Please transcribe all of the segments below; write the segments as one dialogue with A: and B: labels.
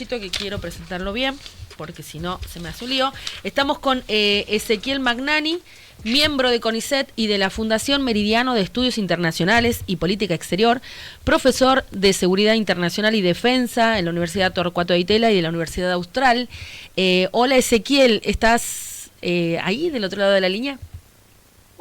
A: cachito que quiero presentarlo bien, porque si no se me hace un lío. Estamos con Ezequiel Magnani, miembro de CONICET y de la Fundación Meridiano de Estudios Internacionales y Política Exterior, profesor de Seguridad Internacional y Defensa en la Universidad Torcuato de Itela y de la Universidad Austral. Hola Ezequiel, ¿estás ahí del otro lado de la línea?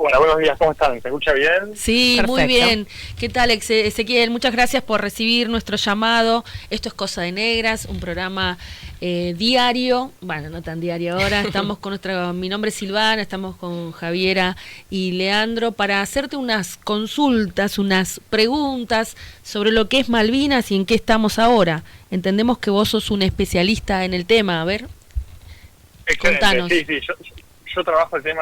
B: Hola, buenos días, ¿cómo están? ¿Se escucha bien?
A: Sí, perfecto. Muy bien. ¿Qué tal, Ezequiel? Muchas gracias por recibir nuestro llamado. Esto es Cosa de Negras, un programa diario, bueno, no tan diario ahora. Estamos con mi nombre es Silvana, estamos con Javiera y Leandro para hacerte unas consultas, unas preguntas sobre lo que es Malvinas y en qué estamos ahora. Entendemos que vos sos un especialista en el tema, a ver.
B: Excelente.
A: Contanos.
B: Sí, yo trabajo el tema,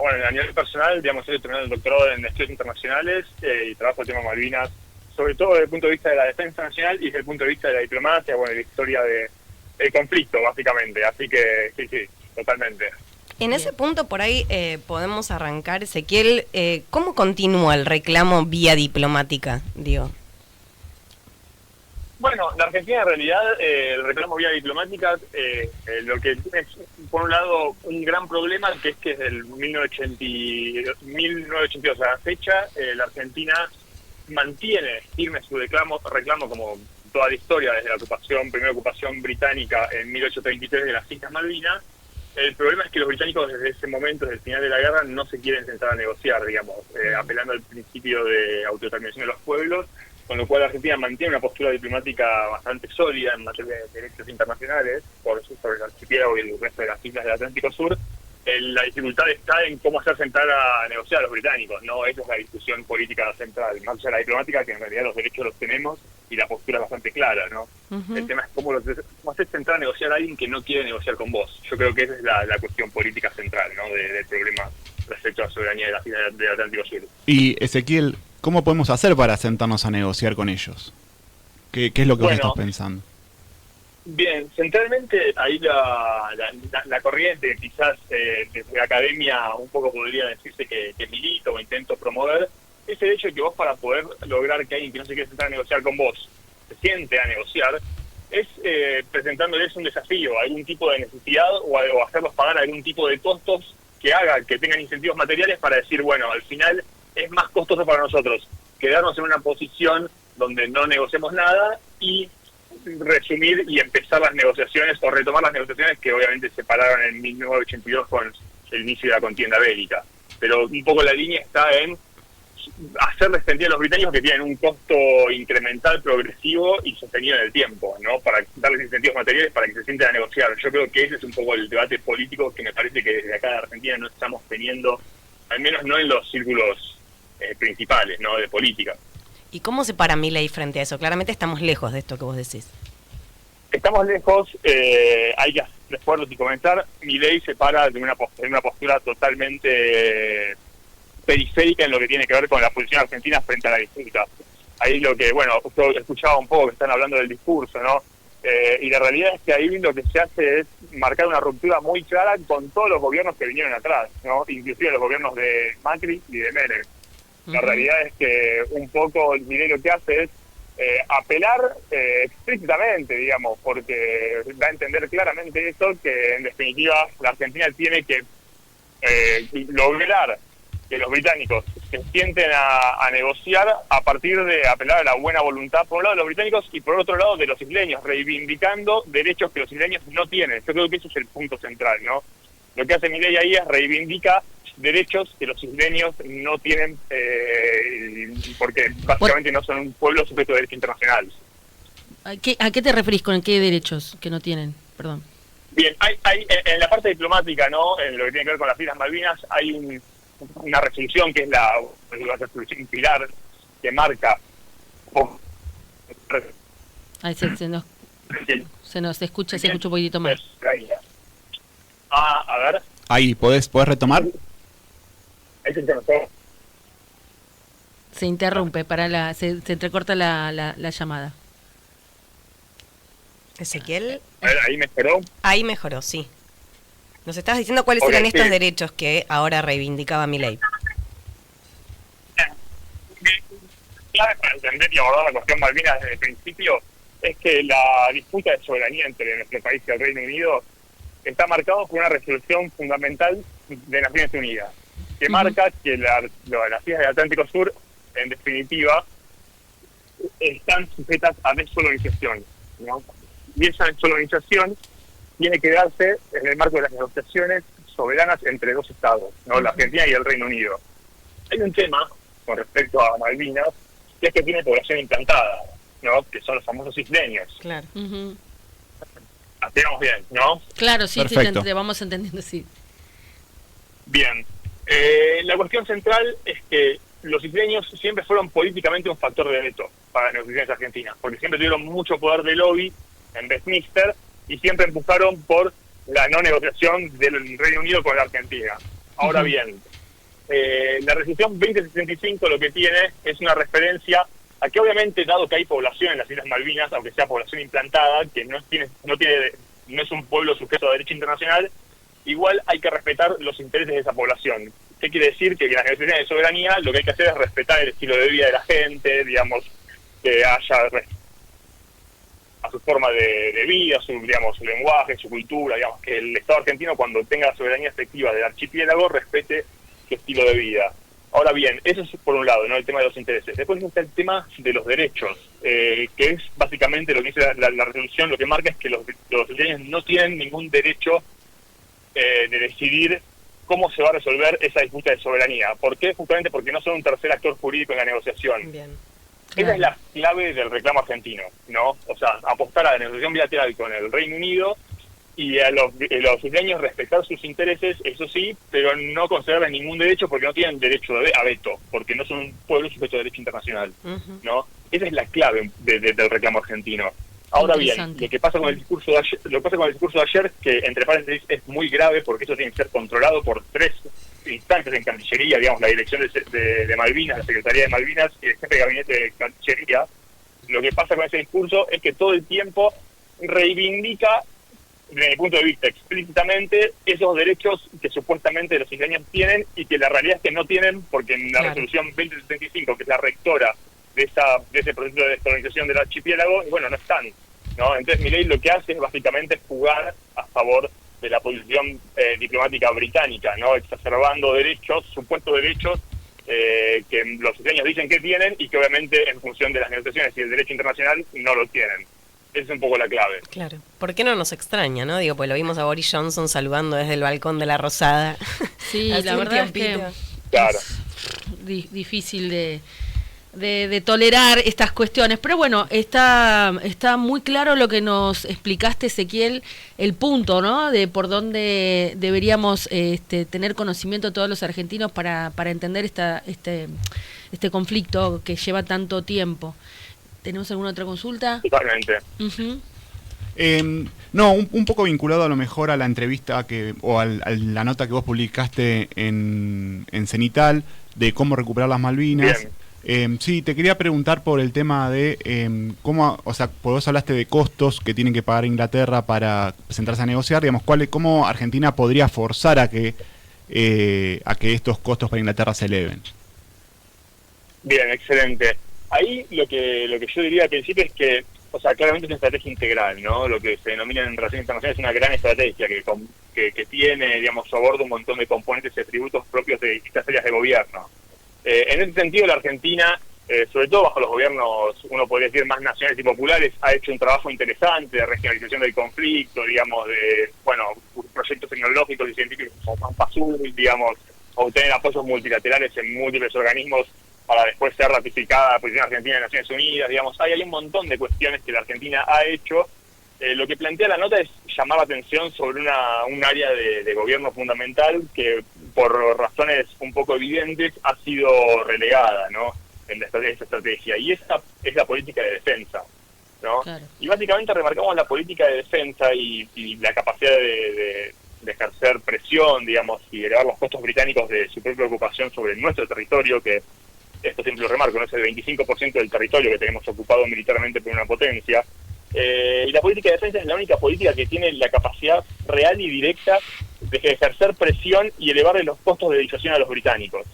B: bueno, a nivel personal, digamos, estoy terminando el doctorado en estudios internacionales y trabajo el tema Malvinas, sobre todo desde el punto de vista de la defensa nacional y desde el punto de vista de la diplomacia, bueno, la historia del conflicto, básicamente. Así que sí, totalmente.
C: En ese punto, por ahí podemos arrancar, Ezequiel, ¿cómo continúa el reclamo vía diplomática, digo?
B: Bueno, la Argentina en realidad, el reclamo vía diplomática, lo que tiene es, por un lado, un gran problema, que es que desde el 1982 a la fecha, la Argentina mantiene firme su reclamo como toda la historia, desde la primera ocupación británica en 1833 de las Islas Malvinas. El problema es que los británicos desde ese momento, desde el final de la guerra, no se quieren sentar a negociar, digamos, apelando al principio de autodeterminación de los pueblos, con lo cual la Argentina mantiene una postura diplomática bastante sólida en materia de derechos internacionales sobre el archipiélago y el resto de las islas del Atlántico Sur. La dificultad está en cómo hacer sentar a negociar a los británicos, ¿no? Esa es la discusión política central, más allá de la diplomática, que en realidad los derechos los tenemos y la postura es bastante clara, ¿no? Uh-huh. El tema es cómo hacer sentar a negociar a alguien que no quiere negociar con vos. Yo creo que esa es la cuestión política central, ¿no? Del problema respecto a la soberanía de las islas del Atlántico Sur.
D: Y Ezequiel, ¿cómo podemos hacer para sentarnos a negociar con ellos? ¿Qué es lo que vos estás pensando?
B: Bien, centralmente ahí la corriente, quizás desde la academia un poco podría decirse que milito o intento promover, es el hecho de que vos, para poder lograr que alguien que no se quiere sentar a negociar con vos se siente a negociar, es presentándoles un desafío, algún tipo de necesidad o hacerlos pagar algún tipo de costos que haga que tengan incentivos materiales para decir, bueno, al final es más costoso para nosotros quedarnos en una posición donde no negociemos nada y resumir y empezar las negociaciones o retomar las negociaciones que obviamente se pararon en 1982 con el inicio de la contienda bélica. Pero un poco la línea está en hacerles sentir a los británicos que tienen un costo incremental, progresivo y sostenido en el tiempo, ¿no? Para darles incentivos materiales para que se sienten a negociar. Yo creo que ese es un poco el debate político que me parece que desde acá de Argentina no estamos teniendo, al menos no en los círculos principales, ¿no? De política.
C: ¿Y cómo se para Milei frente a eso? Claramente estamos lejos de esto que vos decís.
B: Estamos lejos, hay que hacer esfuerzos y comenzar. Milei se para de una postura totalmente periférica en lo que tiene que ver con la posición argentina frente a la disputa. Ahí lo que, bueno, yo escuchaba un poco que están hablando del discurso, ¿no? Y la realidad es que ahí lo que se hace es marcar una ruptura muy clara con todos los gobiernos que vinieron atrás, ¿no? Inclusive los gobiernos de Macri y de Menem. La realidad es que un poco Milei lo que hace es apelar explícitamente, digamos, porque da a entender claramente eso, que en definitiva la Argentina tiene que lograr que los británicos se sienten a negociar a partir de apelar a la buena voluntad, por un lado de los británicos y por otro lado de los isleños, reivindicando derechos que los isleños no tienen. Yo creo que eso es el punto central, ¿no? Lo que hace Milei ahí es reivindica derechos que los isleños no tienen, porque básicamente no son un pueblo sujeto de derecho internacional.
A: ¿A qué te referís con qué derechos que no tienen? Perdón.
B: Bien, hay en la parte diplomática, ¿no? En lo que tiene que ver con las Islas Malvinas, hay una resolución que es la resolución pilar que marca.
A: Ahí se nos escucha un poquitito más.
B: A ver.
D: Ahí, ¿podés retomar?
A: Se interrumpe, se entrecorta la llamada.
C: Ezequiel.
B: A ver, ¿ahí mejoró?
C: Ahí mejoró, sí. Nos estabas diciendo cuáles eran estos derechos que ahora reivindicaba Milei.
B: Clave para entender y abordar la cuestión Malvinas desde el principio es que la disputa de soberanía entre nuestro país y el Reino Unido está marcado por una resolución fundamental de Naciones Unidas, que marca que las islas del Atlántico Sur, en definitiva, están sujetas a descolonización, ¿no? Y esa descolonización tiene que darse en el marco de las negociaciones soberanas entre dos estados, ¿no? La Argentina y el Reino Unido. Hay un tema con respecto a Malvinas, que es que tiene población implantada, ¿no? Que son los famosos isleños.
C: Claro.
B: Hacemos bien, ¿no?
A: Claro, sí, te vamos entendiendo, sí.
B: Bien. La cuestión central es que los isleños siempre fueron políticamente un factor de veto para las negociaciones argentinas, porque siempre tuvieron mucho poder de lobby en Westminster y siempre empujaron por la no negociación del Reino Unido con la Argentina. Ahora bien, la resolución 2065 lo que tiene es una referencia a que obviamente, dado que hay población en las Islas Malvinas, aunque sea población implantada, que no es un pueblo sujeto a derecho internacional, igual hay que respetar los intereses de esa población. ¿Qué quiere decir? Que en las negociaciones de soberanía lo que hay que hacer es respetar el estilo de vida de la gente, digamos, que haya a su forma de vida, su lenguaje, su cultura, digamos, que el Estado argentino, cuando tenga la soberanía efectiva del archipiélago, respete su estilo de vida. Ahora bien, eso es por un lado, ¿no? El tema de los intereses. Después está el tema de los derechos, que es básicamente lo que dice la resolución, lo que marca es que los isleños no tienen ningún derecho de decidir cómo se va a resolver esa disputa de soberanía. ¿Por qué? Justamente porque no son un tercer actor jurídico en la negociación.
C: Bien.
B: Esa es la clave del reclamo argentino, ¿no? O sea, apostar a la negociación bilateral con el Reino Unido y a los isleños respetar sus intereses, eso sí, pero no concederles ningún derecho porque no tienen derecho a veto, porque no son un pueblo sujeto a derecho internacional, ¿no? Esa es la clave del reclamo argentino. Ahora bien, lo que pasa con el discurso de ayer, que entre paréntesis es muy grave porque eso tiene que ser controlado por 3 instancias en Cancillería, digamos, la Dirección de Malvinas, la Secretaría de Malvinas y el Jefe de Gabinete de Cancillería. Lo que pasa con ese discurso es que todo el tiempo reivindica, desde mi punto de vista, explícitamente esos derechos que supuestamente los isleños tienen y que la realidad es que no tienen, porque en la resolución 2075, que es la rectora de ese proceso de descolonización del archipiélago, bueno, no están, ¿no? Entonces Milei lo que hace es básicamente jugar a favor de la posición diplomática británica, ¿no? Exacerbando supuestos derechos que los isleños dicen que tienen y que obviamente en función de las negociaciones y el derecho internacional no lo tienen. Esa es un poco la clave.
C: Claro. ¿Por qué no nos extraña, no? Digo, pues lo vimos a Boris Johnson saludando desde el balcón de la Rosada.
A: Sí, la verdad es que
B: claro,
A: es difícil de tolerar estas cuestiones, pero bueno, está muy claro lo que nos explicaste, Ezequiel, el punto, ¿no? De por dónde deberíamos tener conocimiento todos los argentinos para entender este conflicto que lleva tanto tiempo. ¿Tenemos alguna otra consulta?
B: Totalmente.
D: No, un poco vinculado a lo mejor a la entrevista o a la nota que vos publicaste en Cenital de cómo recuperar las Malvinas. Sí, te quería preguntar por el tema de cómo, o sea, vos hablaste de costos que tienen que pagar Inglaterra para sentarse a negociar, digamos, cómo Argentina podría forzar a que estos costos para Inglaterra se eleven.
B: Bien, excelente. Ahí lo que yo diría al principio es que, o sea, claramente es una estrategia integral, ¿no? Lo que se denomina en relaciones internacionales es una gran estrategia que tiene, digamos, a bordo un montón de componentes y atributos propios de distintas áreas de gobierno. En ese sentido, la Argentina, sobre todo bajo los gobiernos, uno podría decir, más nacionales y populares, ha hecho un trabajo interesante de regionalización del conflicto, digamos, de, bueno, proyectos tecnológicos y científicos como Pampa Sur, digamos, obtener apoyos multilaterales en múltiples organismos para después ser ratificada la posición argentina en Naciones Unidas, digamos, hay un montón de cuestiones que la Argentina ha hecho. Lo que plantea la nota es llamar la atención sobre un área de gobierno fundamental que por razones un poco evidentes ha sido relegada, ¿no? En esta estrategia, y esa es la política de defensa, ¿no? Claro. Y básicamente remarcamos la política de defensa y la capacidad de ejercer presión, digamos, y elevar los costos británicos de su propia ocupación sobre nuestro territorio, que esto siempre lo remarco, no es el 25% del territorio que tenemos ocupado militarmente por una potencia. Y la política de defensa es la única política que tiene la capacidad real y directa de ejercer presión y elevarle los costos de disuasión a los británicos,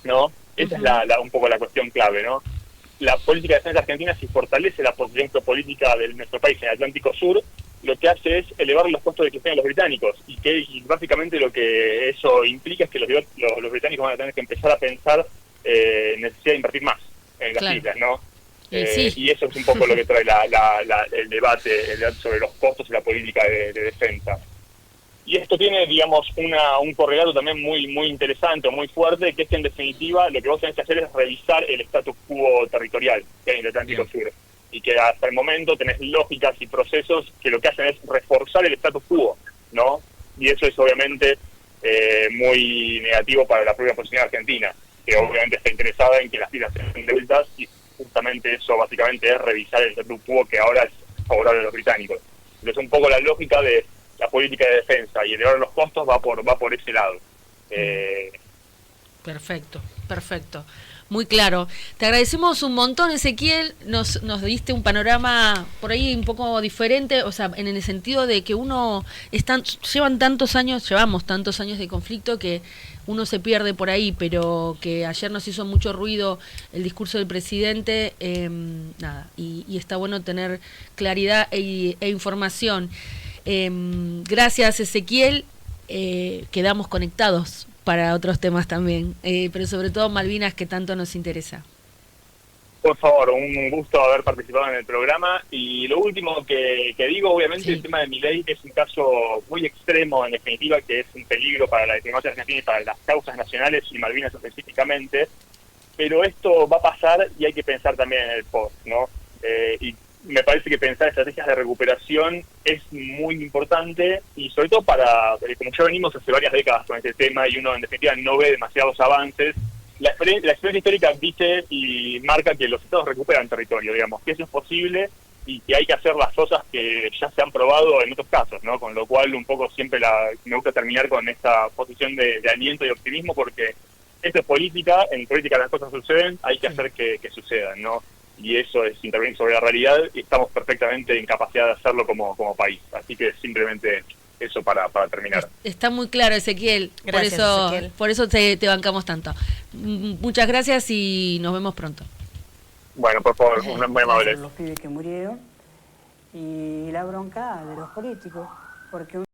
B: ¿no? Esa es un poco la cuestión clave, ¿no? la política de defensa argentina, si fortalece la posición geopolítica de nuestro país en el Atlántico Sur, lo que hace es elevar los costos de que tengan los británicos, y básicamente lo que eso implica es que los británicos van a tener que empezar a pensar necesidad de invertir más en las islas, ¿no? Y eso es un poco lo que trae el debate sobre los costos y la política de defensa. Y esto tiene, digamos, un correlato también muy interesante, muy fuerte, que es que en definitiva lo que vos tenés que hacer es revisar el status quo territorial que hay en el Atlántico Sur. Y que hasta el momento tenés lógicas y procesos que lo que hacen es reforzar el status quo, ¿no? Y eso es obviamente muy negativo para la propia posición argentina, que obviamente está interesada en que las islas sean devueltas, y justamente eso básicamente es revisar el status quo que ahora es favorable a los británicos. Entonces un poco la lógica de la política de defensa y elevar los costos va por ese lado.
A: Perfecto. Muy claro. Te agradecemos un montón, Ezequiel. Nos diste un panorama por ahí un poco diferente, o sea, en el sentido de que llevamos tantos años de conflicto que uno se pierde por ahí, pero que ayer nos hizo mucho ruido el discurso del presidente, y está bueno tener claridad e información. Gracias, Ezequiel. Quedamos conectados para otros temas también, pero sobre todo Malvinas, que tanto nos interesa.
B: Por favor, un gusto haber participado en el programa. Y lo último que digo, obviamente el tema de Milei es un caso muy extremo, en definitiva, que es un peligro para la diplomacia argentina y para las causas nacionales y Malvinas específicamente, pero esto va a pasar y hay que pensar también en el post, ¿no? Y me parece que pensar estrategias de recuperación es muy importante, y sobre todo como ya venimos hace varias décadas con este tema y uno en definitiva no ve demasiados avances, la experiencia histórica dice y marca que los estados recuperan territorio, digamos, que eso es posible y que hay que hacer las cosas que ya se han probado en otros casos, ¿no? Con lo cual un poco siempre me gusta terminar con esta posición de aliento y optimismo, porque esto es política, en política las cosas suceden, hay que hacer que sucedan, ¿no? Y eso es intervenir sobre la realidad, y estamos perfectamente en capacidad de hacerlo como país. Así que simplemente eso para terminar.
A: Está muy claro, Ezequiel.
C: Gracias, Ezequiel.
A: Por eso te bancamos tanto. Muchas gracias y nos vemos pronto.
B: Bueno, por favor, muy amable.
E: Los pibes que murieron y la bronca de los políticos, porque